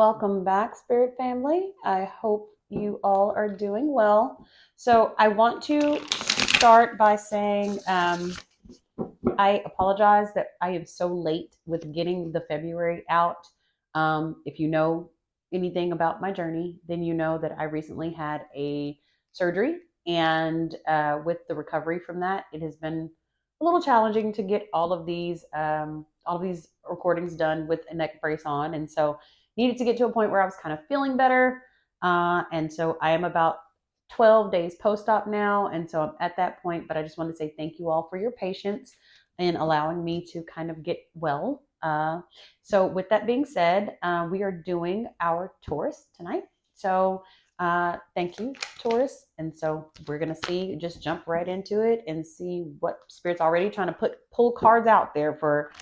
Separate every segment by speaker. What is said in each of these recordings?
Speaker 1: Welcome back, Spirit Family. I hope you all are doing well. So, I want to start by saying I apologize that I am so late with getting the February out. If you know anything about my journey, then you know that I recently had a surgery, and with the recovery from that, it has been a little challenging to get all of these recordings done with a neck brace on, and so needed to get to a point where I was kind of feeling better. And so I am about 12 days post-op now, and so I'm at that point. But I just want to say thank you all for your patience in allowing me to kind of get well. So with that being said, we are doing our Taurus tonight. So thank you, Taurus. And so we're gonna just jump right into it and see what Spirit's already trying to pull cards out there for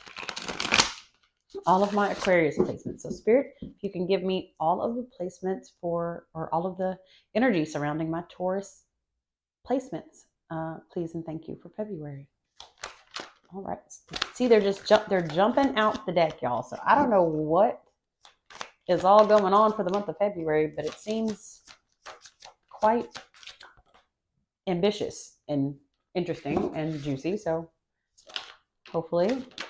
Speaker 1: all of my Aquarius placements. So Spirit, if you can give me all of the placements or all of the energy surrounding my Taurus placements, please and thank you for February. All right. See, they're jumping out the deck, y'all. So I don't know what is all going on for the month of February, but it seems quite ambitious and interesting and juicy. So hopefully it's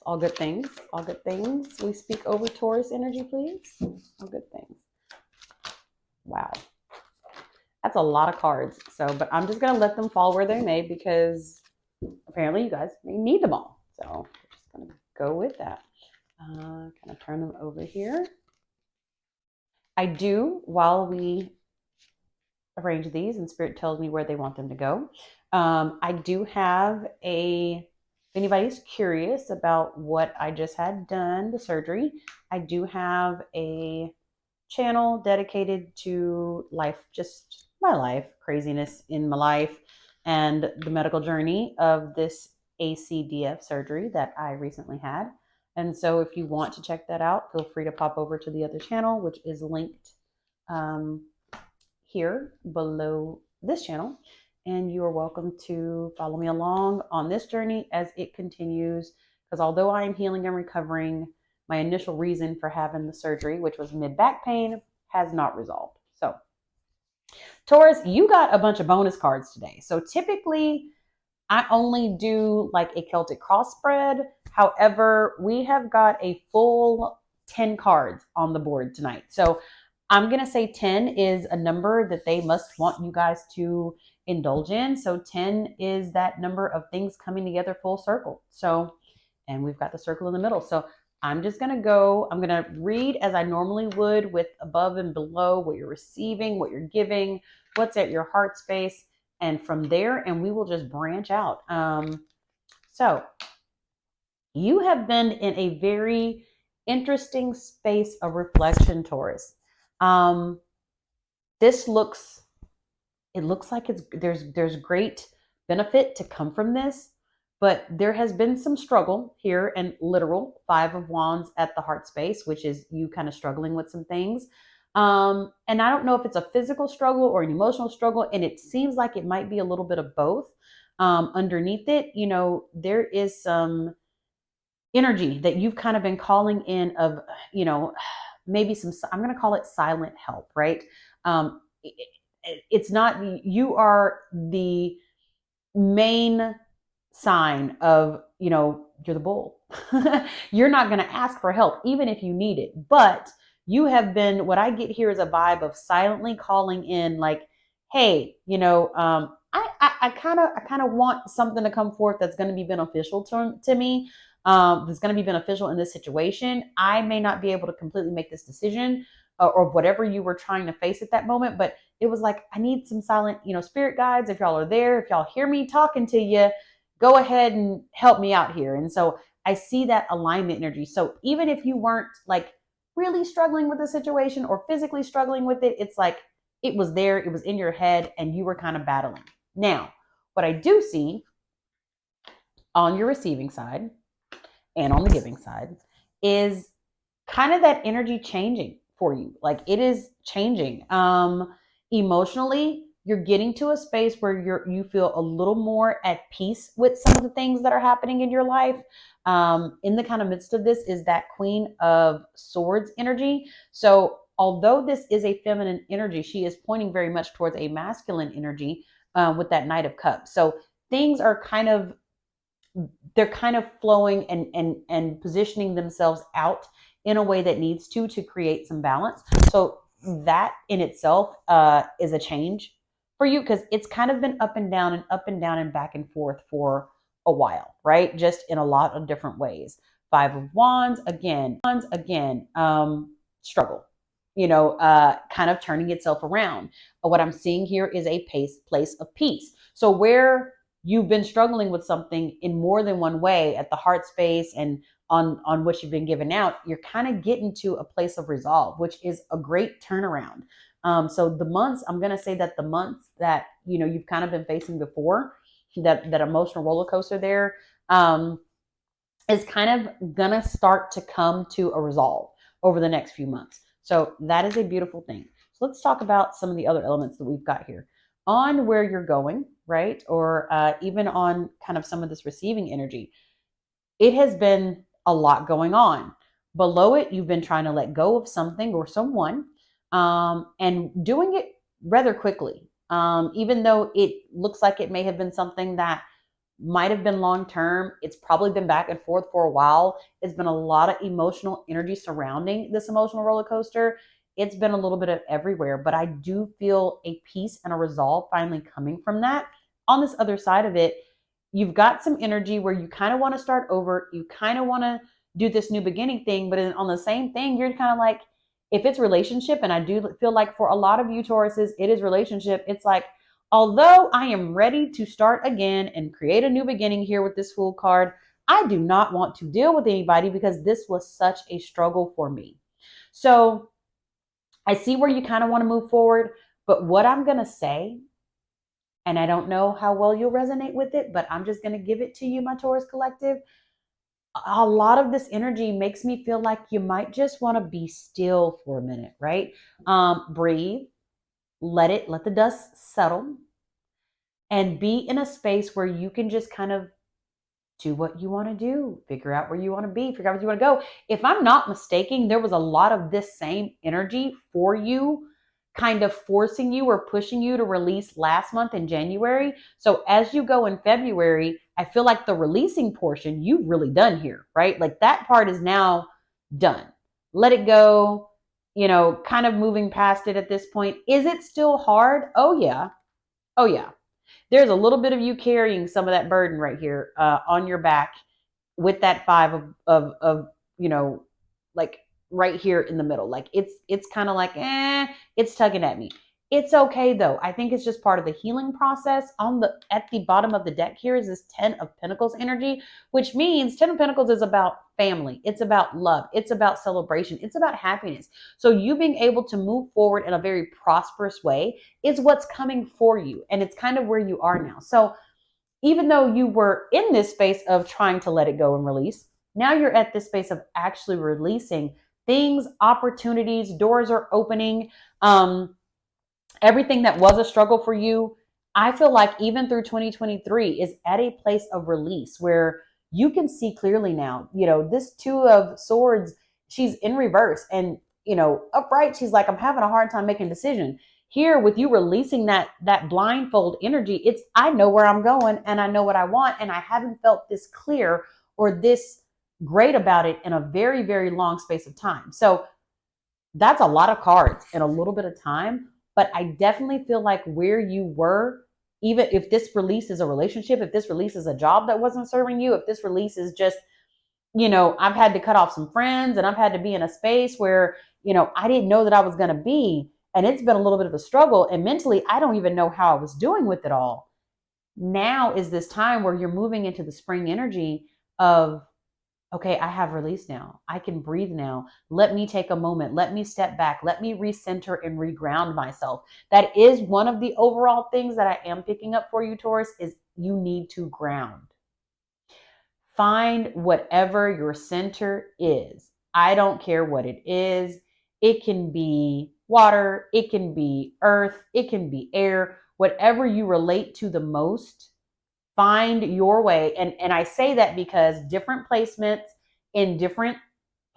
Speaker 1: all good things. All good things. We speak over Taurus energy, please. All good things. Wow. That's a lot of cards. So, but I'm just going to let them fall where they may because apparently you guys may need them all. So we're just going to go with that. Kind of turn them over here. I do, while we arrange these and Spirit tells me where they want them to go, I do have if anybody's curious about what I just had done, the surgery, I do have a channel dedicated to life, just my life, craziness in my life, and the medical journey of this ACDF surgery that I recently had. And so if you want to check that out, feel free to pop over to the other channel, which is linked here below this channel. And you are welcome to follow me along on this journey as it continues. Because although I am healing and recovering, my initial reason for having the surgery, which was mid-back pain, has not resolved. So Taurus, you got a bunch of bonus cards today. So typically I only do like a Celtic cross spread. However, we have got a full 10 cards on the board tonight. So I'm going to say 10 is a number that they must want you guys to indulge in. So 10 is that number of things coming together full circle. So, and we've got the circle in the middle. So I'm just going to read as I normally would with above and below what you're receiving, what you're giving, what's at your heart space. And from there, and we will just branch out. So you have been in a very interesting space of reflection, Taurus. It looks like there's great benefit to come from this, but there has been some struggle here, and literal 5 of Wands at the heart space, which is you kind of struggling with some things. And I don't know if it's a physical struggle or an emotional struggle, and it seems like it might be a little bit of both. Underneath it, there is some energy that you've kind of been calling in of, maybe I'm going to call it silent help, right? It's not, you are the main sign of, you're the bull. You're not going to ask for help, even if you need it. But you have been, what I get here is a vibe of silently calling in like, hey, I kind of want something to come forth that's going to be beneficial to me. That's going to be beneficial in this situation. I may not be able to completely make this decision or whatever you were trying to face at that moment, but it was like, I need some silent, spirit guides. If y'all are there, if y'all hear me talking to you, go ahead and help me out here. And so I see that alignment energy. So even if you weren't like really struggling with the situation or physically struggling with it, it's like it was there, it was in your head, and you were kind of battling. Now, what I do see on your receiving side and on the giving side is kind of that energy changing for you. Like it is changing. Emotionally, you're getting to a space where you feel a little more at peace with some of the things that are happening in your life. In the kind of midst of this is that Queen of Swords energy. So although this is a feminine energy, she is pointing very much towards a masculine energy with that Knight of Cups. So things are they're kind of flowing and positioning themselves out in a way that needs to create some balance. So that in itself is a change for you, because it's kind of been up and down and up and down and back and forth for a while, right? Just in a lot of different ways. Five of Wands again, struggle, kind of turning itself around. What I'm seeing here is a place of peace. So where you've been struggling with something in more than one way at the heart space and on what you've been given out, you're kind of getting to a place of resolve, which is a great turnaround. So the months, I'm going to say that the months that, you've kind of been facing before, that emotional roller coaster there, is kind of going to start to come to a resolve over the next few months. So that is a beautiful thing. So let's talk about some of the other elements that we've got here on where you're going, right? Or even on kind of some of this receiving energy. It has been a lot going on. Below it, you've been trying to let go of something or someone, and doing it rather quickly. Even though it looks like it may have been something that might have been long term, it's probably been back and forth for a while. It's been a lot of emotional energy surrounding this emotional roller coaster. It's been a little bit of everywhere, but I do feel a peace and a resolve finally coming from that. On this other side of it, you've got some energy where you kind of want to start over. You kind of want to do this new beginning thing, but on the same thing, you're kind of like, if it's relationship, and I do feel like for a lot of you Tauruses, it is relationship. It's like, although I am ready to start again and create a new beginning here with this Fool card, I do not want to deal with anybody because this was such a struggle for me. So I see where you kind of want to move forward, but what I'm going to say, and I don't know how well you'll resonate with it, but I'm just going to give it to you, my Taurus collective. A lot of this energy makes me feel like you might just want to be still for a minute, right? Breathe, let the dust settle, and be in a space where you can just kind of do what you want to do, figure out where you want to be, figure out where you want to go. If I'm not mistaken, there was a lot of this same energy for you, kind of forcing you or pushing you to release last month in January. So as you go in February, I feel like the releasing portion you've really done here, right? Like that part is now done. Let it go, kind of moving past it at this point. Is it still hard? Oh, yeah. Oh, yeah. There's a little bit of you carrying some of that burden right here on your back with that five of like right here in the middle. Like it's kind of like, it's tugging at me. It's okay though. I think it's just part of the healing process. At the bottom of the deck here is this 10 of Pentacles energy, which means 10 of Pentacles is about family. It's about love. It's about celebration. It's about happiness. So you being able to move forward in a very prosperous way is what's coming for you. And it's kind of where you are now. So even though you were in this space of trying to let it go and release, now you're at this space of actually releasing things, opportunities, doors are opening. Everything that was a struggle for you, I feel like even through 2023 is at a place of release where you can see clearly now. This Two of Swords, she's in reverse, and upright, she's like, I'm having a hard time making a decision. Here with you releasing that blindfold energy, it's, I know where I'm going and I know what I want, and I haven't felt this clear or this great about it in a very, very long space of time. So that's a lot of cards in a little bit of time. But I definitely feel like where you were, even if this release is a relationship, if this release is a job that wasn't serving you, if this release is just, I've had to cut off some friends and I've had to be in a space where, I didn't know that I was going to be. And it's been a little bit of a struggle. And mentally, I don't even know how I was doing with it all. Now is this time where you're moving into the spring energy of, okay, I have release now. I can breathe now. Let me take a moment. Let me step back. Let me recenter and reground myself. That is one of the overall things that I am picking up for you, Taurus, is you need to ground. Find whatever your center is. I don't care what it is. It can be water. It can be earth. It can be air. whatever you relate to the most, find your way. And I say that because different placements in different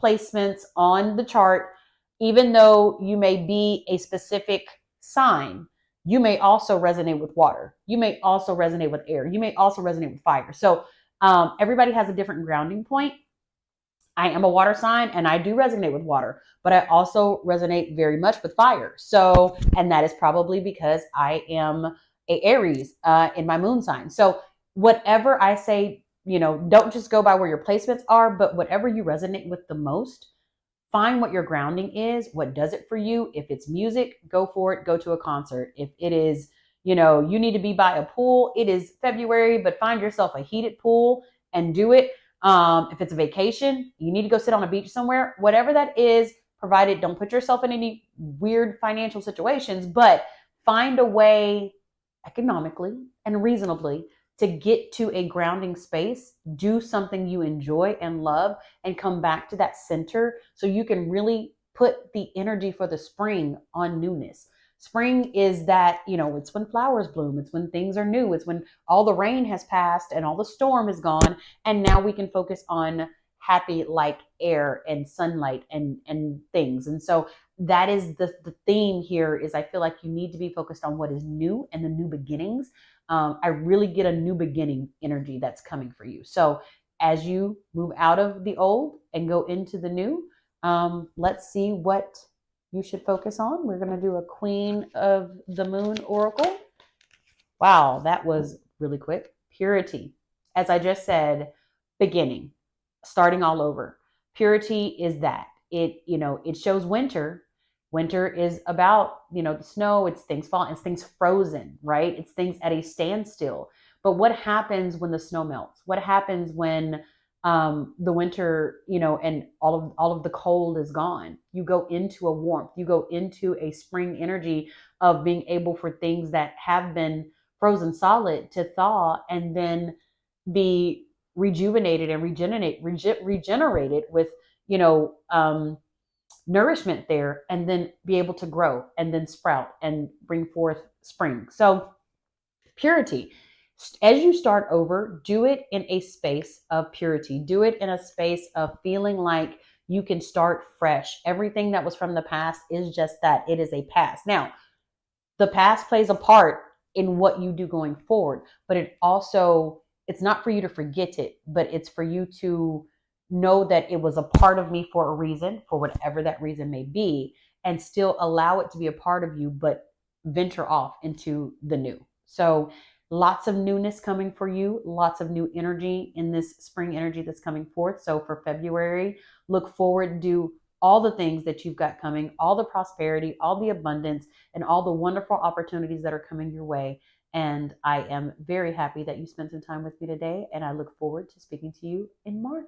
Speaker 1: placements on the chart, even though you may be a specific sign, you may also resonate with water. You may also resonate with air. You may also resonate with fire. So everybody has a different grounding point. I am a water sign and I do resonate with water, but I also resonate very much with fire. So, and that is probably because I am a Aries in my moon sign. So, whatever I say, don't just go by where your placements are, but whatever you resonate with the most, find what your grounding is, what does it for you. If it's music, go for it, go to a concert. If it is, you need to be by a pool, it is February, but find yourself a heated pool and do it. If it's a vacation, you need to go sit on a beach somewhere, whatever that is, provided don't put yourself in any weird financial situations, but find a way economically and reasonably to get to a grounding space, do something you enjoy and love, and come back to that center so you can really put the energy for the spring on newness. Spring is that, it's when flowers bloom, it's when things are new, it's when all the rain has passed and all the storm is gone, and now we can focus on happy like air and sunlight and things. And so that is the theme here is I feel like you need to be focused on what is new and the new beginnings. I really get a new beginning energy that's coming for you. So as you move out of the old and go into the new, let's see what you should focus on. We're going to do a Queen of the Moon Oracle. Wow, that was really quick. Purity. As I just said, beginning, starting all over. Purity is that. It shows winter. Winter is about, the snow, it's things falling, it's things frozen, right? It's things at a standstill. But what happens when the snow melts? What happens when the winter, and all of the cold is gone? You go into a warmth, you go into a spring energy of being able for things that have been frozen solid to thaw and then be rejuvenated and regenerated with, nourishment there, and then be able to grow and then sprout and bring forth spring. So purity, as you start over, do it in a space of purity. Do it in a space of feeling like you can start fresh. Everything that was from the past is just that. It is a past. Now, the past plays a part in what you do going forward, but it's not for you to forget it, but it's for you to know that it was a part of me for a reason, for whatever that reason may be, and still allow it to be a part of you, but venture off into the new. So lots of newness coming for you, lots of new energy in this spring energy that's coming forth. So for February, look forward to all the things that you've got coming, all the prosperity, all the abundance, and all the wonderful opportunities that are coming your way. And I am very happy that you spent some time with me today, and I look forward to speaking to you in March.